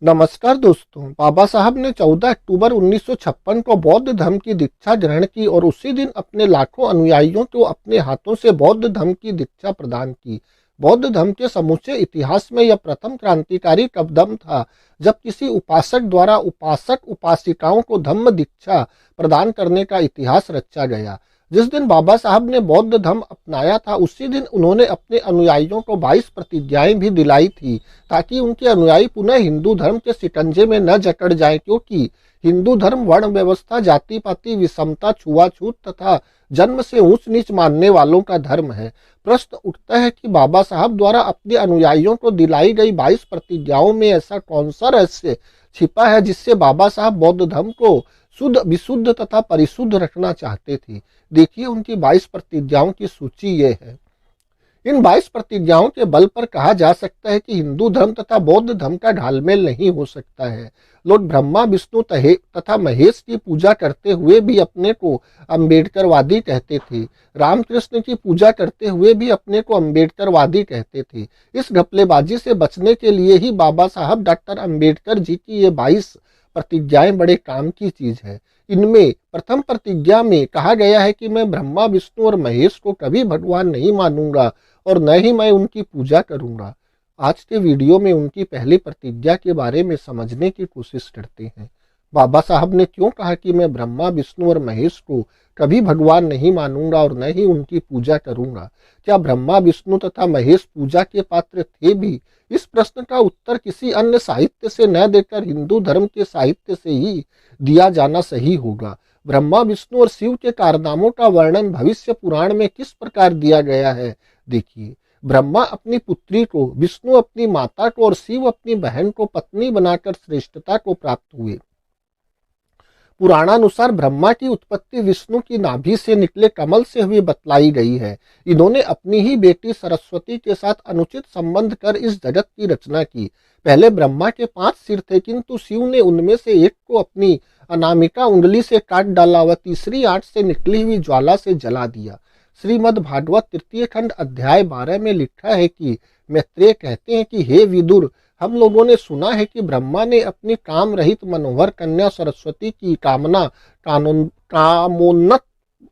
नमस्कार दोस्तों। बाबा साहब ने 14 अक्टूबर 1956 को बौद्ध धर्म की दीक्षा ग्रहण की और उसी दिन अपने लाखों अनुयायियों को अपने हाथों से बौद्ध धर्म की दीक्षा प्रदान की। बौद्ध धर्म के समूचे इतिहास में यह प्रथम क्रांतिकारी कदम था जब किसी उपासक द्वारा उपासक उपासिकाओं को धम्म दीक्षा प्रदान करने का इतिहास रचा गया। जिस दिन बाबा साहब ने बौद्ध धर्म अपनाया था उसी दिन उन्होंने अपने अनुयायियों को 22 प्रतिज्ञाएं भी दिलाई थी ताकि उनके अनुयायी पुनः हिंदू धर्म के शिकंजे में न जकड़ जाएं, क्योंकि हिंदू धर्म वर्ण व्यवस्था, जाति पाति, विषमता, छुआछूत तथा जन्म से ऊंच नीच मानने वालों का धर्म है। प्रश्न उठता है कि बाबा साहब द्वारा अपने अनुयायियों को दिलाई गई 22 प्रतिज्ञाओं में ऐसा कौन सा रहस्य छिपा है जिससे बाबा साहब बौद्ध धर्म को शुद्ध, विशुद्ध तथा परिशुद्ध रखना चाहते थे। देखिए उनकी 22 प्रतिज्ञाओं की सूची ये है। इन 22 प्रतिज्ञाओं के बल पर कहा जा सकता है कि हिंदू धर्म तथा बौद्ध धर्म का ढालमेल नहीं हो सकता है। लोग ब्रह्मा, विष्णु तथा महेश की पूजा करते हुए भी अपने को अम्बेडकरवादी कहते थे। रामकृष्ण की पूजा करते हुए भी अपने को अम्बेडकरवादी कहते थे। इस घपलेबाजी से बचने के लिए ही बाबा साहब डॉक्टर अम्बेडकर जी की ये 22 प्रतिज्ञाएं बड़े काम की चीज है। इनमें प्रथम प्रतिज्ञा में कहा गया है कि मैं ब्रह्मा, विष्णु और महेश को कभी भगवान नहीं मानूंगा और न ही मैं उनकी पूजा करूंगा। आज के वीडियो में उनकी पहली प्रतिज्ञा के बारे में समझने की कोशिश करते हैं। बाबा साहब ने क्यों कहा कि मैं ब्रह्मा, विष्णु और महेश को कभी भगवान नहीं मानूंगा और न ही उनकी पूजा करूंगा? क्या ब्रह्मा, विष्णु तथा महेश पूजा के पात्र थे भी? इस प्रश्न का उत्तर किसी अन्य साहित्य से न देकर हिंदू धर्म के साहित्य से ही दिया जाना सही होगा। ब्रह्मा, विष्णु और शिव के कारनामों का वर्णन भविष्य पुराण में किस प्रकार दिया गया है? देखिए, ब्रह्मा अपनी पुत्री को, विष्णु अपनी माता को और शिव अपनी बहन को पत्नी बनाकर श्रेष्ठता को प्राप्त हुए। पुराणानुसार ब्रह्मा की उत्पत्ति विष्णु की नाभि से निकले कमल से हुई बतलाई गई है। इन्होंने अपनी ही बेटी सरस्वती के साथ अनुचित संबंध कर इस जगत की रचना की। पहले ब्रह्मा के 5 सिर थे, किंतु शिव ने उनमें से एक को अपनी अनामिका उंगली से काट डाला व तीसरी आंच से निकली हुई ज्वाला से जला दिया। श्रीमद् भागवत तृतीय खंड अध्याय 12 में लिखा है कि मैत्रेय कहते हैं कि हे विदुर, हम लोगों ने सुना है कि ब्रह्मा ने अपनी काम रहित मनोहर कन्या सरस्वती की कामना कामोन्नत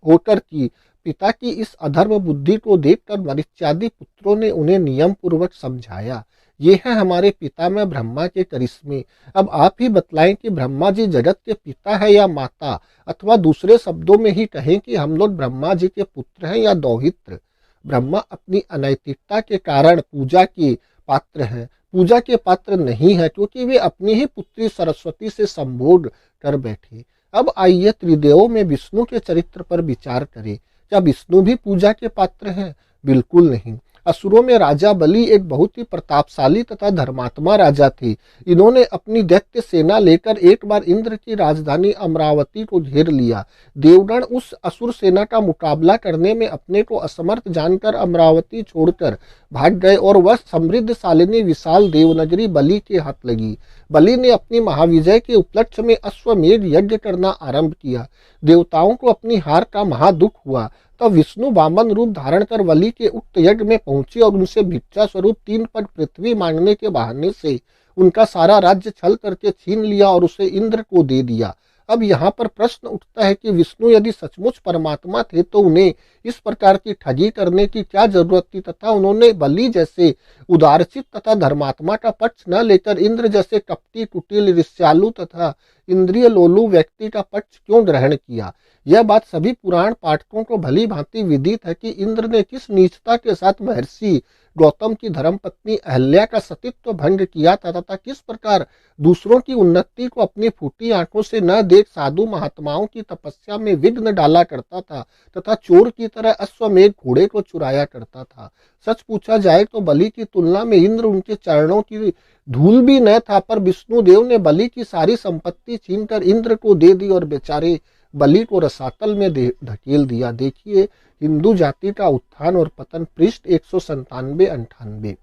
होकर की। पिता की इस अधर्म बुद्धि को देखकर मरीच्यादि पुत्रों ने उन्हें नियम पूर्वक समझाया। ये है हमारे पिता में ब्रह्मा के करिश्मे। अब आप ही बतलाएं कि ब्रह्मा जी जगत के पिता है या माता, अथवा दूसरे शब्दों में ही कहें कि हम लोग ब्रह्मा जी के पुत्र हैं या दौहित्र। ब्रह्मा अपनी अनैतिकता के कारण पूजा के पात्र हैं, पूजा के पात्र नहीं है, क्योंकि वे अपनी ही पुत्री सरस्वती से संभोग कर बैठे। अब आइए त्रिदेवों में विष्णु के चरित्र पर विचार करें। क्या विष्णु भी पूजा के पात्र हैं? बिल्कुल नहीं। असुरों में राजा बलि एक बहुत ही प्रतापशाली तथा धर्मात्मा राजा थे। इन्होंने अपनी दैत्य सेना लेकर एक बार इंद्र की राजधानी अमरावती को घेर लिया। देवगण उस असुर सेना का मुकाबला करने में अपने को असमर्थ जानकर अमरावती छोड़कर भाग गए और वह समृद्धशालिनी विशाल देवनगरी बलि के हाथ लगी। बलि ने अपनी महाविजय के उपलक्ष्य में अश्वमेध यज्ञ करना आरंभ किया। देवताओं को अपनी हार का महादुख हुआ। तब विष्णु वामन रूप धारण कर बलि के उक्त यज्ञ में पहुंचे और उनसे भिक्षा स्वरूप 3 पग पृथ्वी मांगने के बहाने से उनका सारा राज्य छल करके छीन लिया और उसे इंद्र को दे दिया। अब यहाँ पर प्रश्न उठता है कि विष्णु यदि सचमुच परमात्मा थे तो उन्हें इस प्रकार की ठगी करने की क्या जरूरत थी, तथा उन्होंने बलि जैसे उदारचित तथा धर्मात्मा का पक्ष न लेकर इंद्र जैसे कपटी, कुटिल, ईर्ष्यालु तथा इंद्रिय लोलु व्यक्ति का पक्ष क्यों ग्रहण किया? यह बात सभी पुराण पाठकों को भली भांति विदित है कि इंद्र ने किस नीचता के साथ महर्षि गौतम की धर्मपत्नी अहल्या का सतीत्व भंग किया था तथा किस प्रकार दूसरों की उन्नति को अपनी फूटी आंखों से न देख साधु महात्माओं की तपस्या में विघ्न डाला करता था तथा चोर की तरह अश्वमेध घोड़े को चुराया करता था। सच पूछा जाए तो बलि की तुलना में इंद्र उनके चरणों की धूल भी न था, पर विष्णुदेव ने बलि की सारी संपत्ति छीनकर इंद्र को दे दी और बेचारे बलि को रसातल में धकेल दिया। देखिए हिंदू जाति का उत्थान और पतन, पृष्ठ 197-98।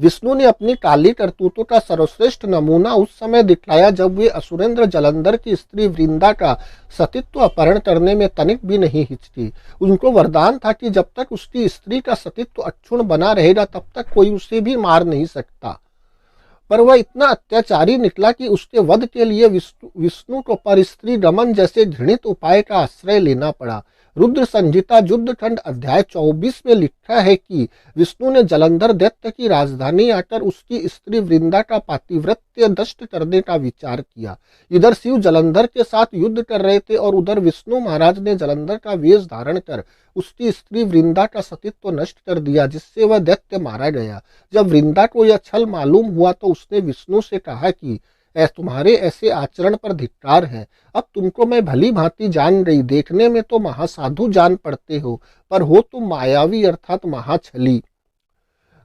विष्णु ने अपनी काली करतूतों का सर्वश्रेष्ठ नमूना उस समय दिखलाया जब वे असुरेंद्र जलंधर की स्त्री वृंदा का सतीत्व अपहरण करने में तनिक भी नहीं हिचकी। उनको वरदान था कि जब तक उसकी स्त्री का सतीत्व अक्षुण्ण बना रहेगा तब तक कोई उसे भी मार नहीं सकता। पर वह इतना अत्याचारी निकला कि उसके वध के लिए विष्णु को परस्त्री दमन जैसे घृणित उपाय का आश्रय लेना पड़ा। रुद्र संहिता युद्ध खंड अध्याय 24 में लिखा है कि विष्णु ने जलंधर दैत्य की राजधानी आकर उसकी स्त्री वृंदा का पातिव्रत्य नष्ट करने का विचार किया। इधर शिव जलंधर के साथ युद्ध कर रहे थे और उधर विष्णु महाराज ने जलंधर का वेश धारण कर उसकी स्त्री वृंदा का सतीत्व नष्ट कर दिया, जिससे वह दैत्य मारा गया। जब वृंदा को यह छल मालूम हुआ तो उसने विष्णु से कहा कि तुम्हारे ऐसे आचरण पर धिक्कार है। अब तुमको मैं भली भांति जान रही, देखने में तो महासाधु जान पड़ते हो, पर हो तुम मायावी अर्थात महाछली।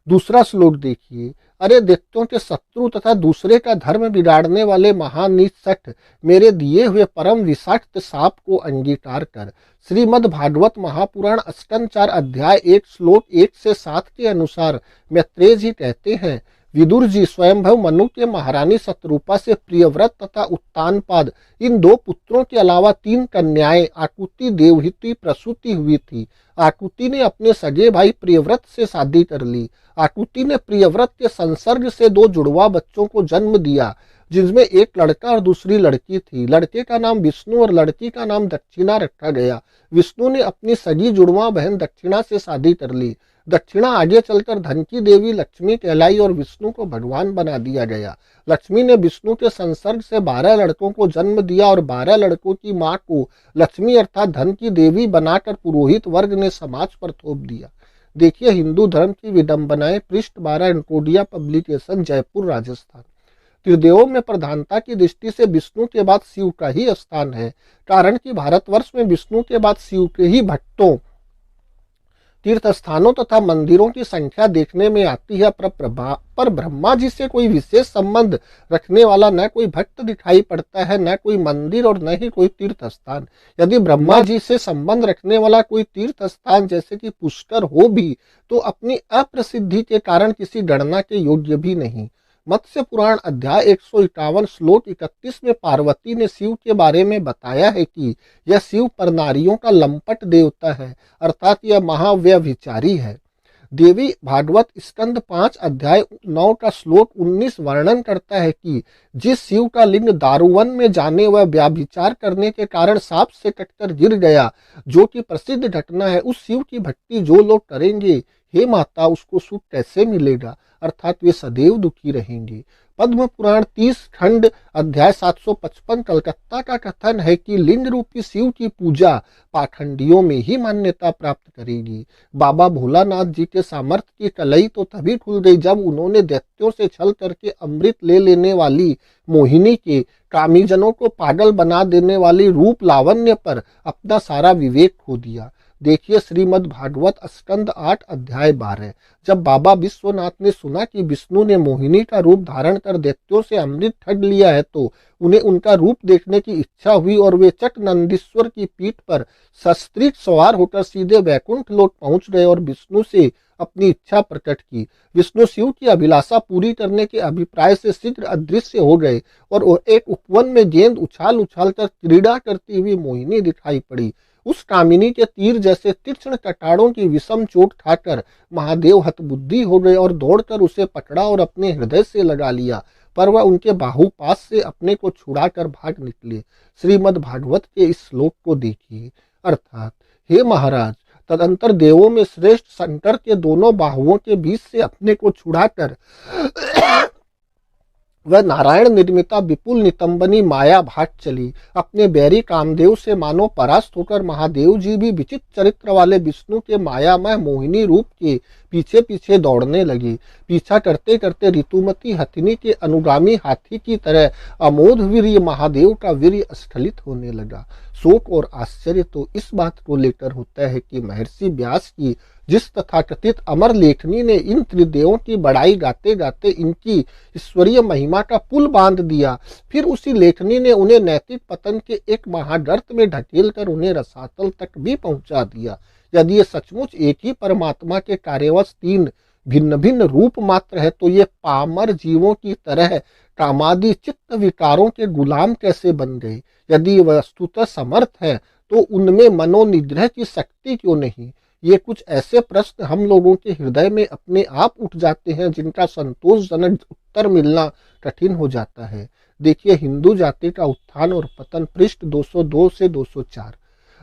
दूसरा श्लोक देखिए। अरे दैत्यों के शत्रु तथा दूसरे का धर्म बिगाड़ने वाले महानीच सठ, मेरे दिए हुए परम विषाक्त साप को अंगीकार कर। श्रीमद् भागवत महापुराण अष्टम 4 अध्याय 1 श्लोक 1 से 7 के अनुसार मैत्रेय जी कहते हैं, विदुर जी स्वयंभव मनु के महारानी शतरूपा से प्रियव्रत तथा उत्तानपाद इन 2 पुत्रों के अलावा 3 कन्याएं आकुति, देवहिति, प्रसूति हुई थी। आकुति ने अपने सगे भाई प्रियव्रत से शादी कर ली। आकुति ने प्रियव्रत के संसर्ग से 2 जुड़वा बच्चों को जन्म दिया, जिसमें एक लड़का और दूसरी लड़की थी। लड़के का नाम विष्णु और लड़की का नाम दक्षिणा रखा गया। विष्णु ने अपनी सगी जुड़वा बहन दक्षिणा से शादी कर ली। दक्षिणा आगे चलकर धन की देवी लक्ष्मी कहलाई और विष्णु को भगवान बना दिया गया। लक्ष्मी ने विष्णु के संसर्ग से 12 लड़कों को जन्म दिया और 12 लड़कों की मां को लक्ष्मी अर्थात धन की देवी बनाकर पुरोहित वर्ग ने समाज पर थोप दिया। देखिए हिंदू धर्म की विडंबनाएं, पृष्ठ 12, इंकोडिया पब्लिकेशन, जयपुर, राजस्थान। त्रिदेवों में प्रधानता की दृष्टि से विष्णु के बाद शिव का ही स्थान है, कारण कि भारतवर्ष में विष्णु के बाद शिव के ही भक्तों, तीर्थ स्थानों तथा मंदिरों की संख्या देखने में आती है। पर ब्रह्मा जी से कोई विशेष संबंध रखने वाला न कोई भक्त दिखाई पड़ता है, न कोई मंदिर और न ही कोई तीर्थ स्थान। यदि ब्रह्मा जी से संबंध रखने वाला कोई तीर्थ स्थान जैसे कि पुष्कर हो भी, तो अपनी अप्रसिद्धि के कारण किसी गणना के योग्य भी नहीं। मत्स्य पुराण अध्याय 151 श्लोक 31 में पार्वती ने शिव के बारे में बताया है कि यह शिव पर नारियों का लंपट देवता है, अर्थात यह महाव्यभिचारी है। देवी भागवत स्कंद 5 अध्याय 9 का श्लोक 19 वर्णन करता है कि जिस शिव का लिंग दारुवन में जाने व व्याभिचार करने के कारण सांप से कटकर गिर गया, जो कि प्रसिद्ध घटना है, उस शिव की भक्ति जो लोग करेंगे, हे माता, उसको सुख कैसे मिलेगा, अर्थात वे सदैव दुखी रहेंगे। पद्म पुराण 30 खंड अध्याय 755 कलकत्ता का कथन है कि लिंग रूपी शिव की पूजा पाखंडियों में ही मान्यता प्राप्त करेगी। बाबा भोलानाथ जी के सामर्थ्य की कलई तो तभी खुल गई जब उन्होंने दैत्यों से छल करके अमृत ले लेने वाली मोहिनी के कामीजनों को पागल बना देने वाली रूप लावण्य पर अपना सारा विवेक खो दिया। देखिए श्रीमद् भागवत स्कंद 8 अध्याय 12। जब बाबा विश्वनाथ ने सुना कि विष्णु ने मोहिनी का रूप धारण कर दैत्यों से अमृत ठग लिया है, तो उन्हें उनका रूप देखने की इच्छा हुई और वे चट नंदीश्वर की पीठ पर सस्त्रीक सवार होकर सीधे वैकुंठ लोक पहुंच गए और विष्णु से अपनी इच्छा प्रकट की। विष्णु शिव की अभिलाषा पूरी करने के अभिप्राय से शीघ्र अदृश्य हो गए और एक उपवन में गेंद उछाल उछाल कर क्रीड़ा करती हुई मोहिनी दिखाई पड़ी। उस कामिनी के तीर जैसे तीक्ष्ण कटारों की विषम चोट खाकर महादेव हतबुद्धि हो गए और दौड़कर उसे पकड़ा और अपने हृदय से लगा लिया, पर वह उनके बाहुपास से अपने को छुड़ाकर भाग निकले। श्रीमद् भागवत के इस श्लोक को देखिए, अर्थात हे महाराज, तदंतर देवों में श्रेष्ठ शंकर के दोनों बाहुओं के बीच से अपने को छुड़ाकर वह नारायण निर्मिता विपुल नितंबनी माया भाग चली। अपने बैरी कामदेव से मानो परास्त होकर महादेव जी भी विचित्र चरित्र वाले विष्णु के मायामय मोहिनी रूप के पीछे पीछे दौड़ने लगे। पीछा करते करते ऋतुमती हथिनी के अनुगामी हाथी की तरह अमोघ वीर्य महादेव का वीर्य स्खलित होने लगा। शोक और आश्चर्य तो इस बात को लेकर होता है कि महर्षि व्यास की जिस तथाकथित अमर लेखनी ने इन त्रिदेवों की बड़ाई गाते गाते इनकी ईश्वरीय महिमा का पुल बांध दिया, फिर उसी लेखनी ने उन्हें नैतिक पतन के एक महागर्त में ढकेल कर उन्हें रसातल तक भी पहुंचा दिया। यदि ये सचमुच एक ही परमात्मा के कार्यवश 3 भिन्न भिन्न रूप मात्र है, तो ये पामर जीवों की तरह कामादि चित्त विकारों के गुलाम कैसे बन गए? यदि वस्तुतः समर्थ है, तो उनमें मनोनिग्रह की शक्ति क्यों नहीं? ये कुछ ऐसे प्रश्न हम लोगों के हृदय में अपने आप उठ जाते हैं जिनका संतोषजनक उत्तर मिलना कठिन हो जाता है। देखिए, हिंदू जाति का उत्थान और पतन, पृष्ठ 202 से 204।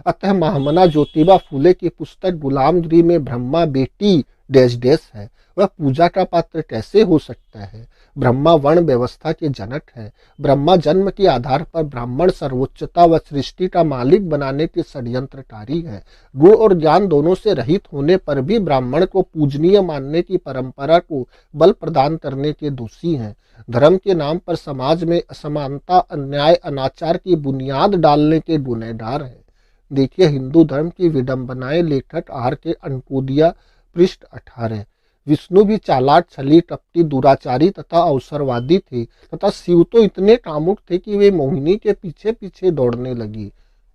अतः महामना ज्योतिबा फूले की पुस्तक गुलामगिरी में ब्रह्मा बेटी डैश डैश है, वह पूजा का पात्र कैसे हो सकता है? ब्रह्मा वर्ण व्यवस्था के जनक है। ब्रह्मा जन्म के आधार पर ब्राह्मण सर्वोच्चता व सृष्टि का मालिक बनाने के षड्यंत्रकारी है। गुण और ज्ञान दोनों से रहित होने पर भी ब्राह्मण को पूजनीय मानने की परंपरा को बल प्रदान करने के दोषी हैं। धर्म के नाम पर समाज में असमानता, अन्याय, अनाचार की बुनियाद डालने के गुनहगार हैं। देखिए, हिंदू धर्म की विडंबनाएं, लेखक आर के अंकोदिया, पृष्ठ 18। विष्णु भी चालाक, छली, कपटी, दुराचारी तथा अवसरवादी थे, तथा शिव तो इतने कामुक थे कि वे मोहिनी के पीछे पीछे दौड़ने लगी।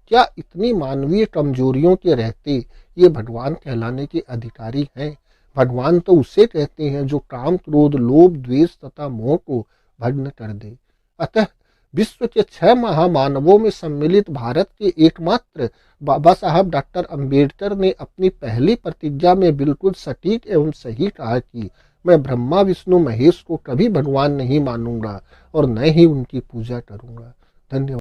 क्या इतनी मानवीय कमजोरियों के रहते ये भगवान कहलाने के अधिकारी हैं? भगवान तो उसे कहते हैं जो काम, क्रोध, लोभ, द्वेष तथा मोह को भग्न कर दे। अतः विश्व के 6 महामानवों में सम्मिलित भारत के एकमात्र बाबा साहब डॉक्टर अंबेडकर ने अपनी पहली प्रतिज्ञा में बिल्कुल सटीक एवं सही कहा कि मैं ब्रह्मा विष्णु महेश को कभी भगवान नहीं मानूंगा और न ही उनकी पूजा करूंगा। धन्यवाद।